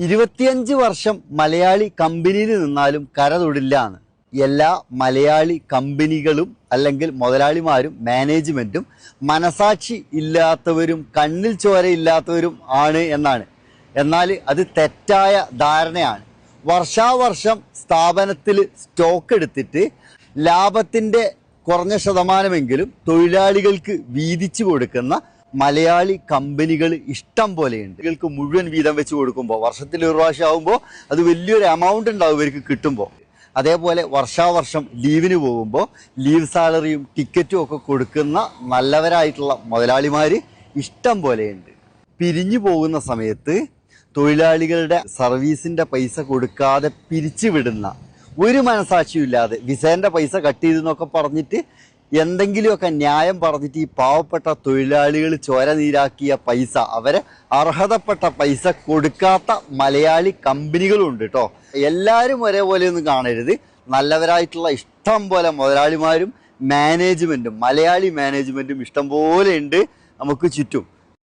25 വർഷം മലയാളി കമ്പനിയിൽ നിന്നാലും കര തൊടില്ല എന്ന് എല്ലാ മലയാളി കമ്പനികളും അല്ലെങ്കിൽ മുതലാളിമാരും മാനേജ്മെന്റും മനസാക്ഷി ഇല്ലാത്തവരും കണ്ണിൽ ചോരയില്ലാത്തവരും ആണ് എന്നാണ്. എന്നാൽ അത് തെറ്റായ ധാരണയാണ്. വർഷാവർഷം സ്ഥാപനത്തിൽ സ്റ്റോക്ക് എടുത്തിട്ട് ലാഭത്തിൻ്റെ കുറഞ്ഞ ശതമാനമെങ്കിലും തൊഴിലാളികൾക്ക് വീതിച്ചു കൊടുക്കുന്ന മലയാളി കമ്പനികൾ ഇഷ്ടം പോലെയുണ്ട്. ഇവർക്ക് മുഴുവൻ വീതം വെച്ച് കൊടുക്കുമ്പോൾ വർഷത്തിൽ ഒരു പ്രാവശ്യം ആകുമ്പോൾ അത് വലിയൊരു എമൗണ്ട് ഉണ്ടാവും ഇവർക്ക് കിട്ടുമ്പോൾ. അതേപോലെ വർഷാവർഷം ലീവിന് പോകുമ്പോൾ ലീവ് സാലറിയും ടിക്കറ്റും ഒക്കെ കൊടുക്കുന്ന നല്ലവരായിട്ടുള്ള മുതലാളിമാർ ഇഷ്ടം പോലെയുണ്ട്. പിരിഞ്ഞു പോകുന്ന സമയത്ത് തൊഴിലാളികളുടെ സർവീസിൻ്റെ പൈസ കൊടുക്കാതെ പിരിച്ചുവിടുന്ന, ഒരു മനസാക്ഷിയും ഇല്ലാതെ വിസേൻ്റെ പൈസ കട്ട് ചെയ്തെന്നൊക്കെ പറഞ്ഞിട്ട് എന്തെങ്കിലുമൊക്കെ ന്യായം പറഞ്ഞിട്ട് ഈ പാവപ്പെട്ട തൊഴിലാളികൾ ചോര നീരാക്കിയ പൈസ, അവരെ അർഹതപ്പെട്ട പൈസ കൊടുക്കാത്ത മലയാളി കമ്പനികളുണ്ട് കേട്ടോ. എല്ലാവരും ഒരേപോലെ ഒന്നും കാണരുത്. നല്ലവരായിട്ടുള്ള ഇഷ്ടം പോലെ മുതലാളിമാരും മാനേജ്മെൻറ്റും മലയാളി മാനേജ്മെൻറ്റും ഇഷ്ടം പോലെ ഉണ്ട് നമുക്ക് ചുറ്റും.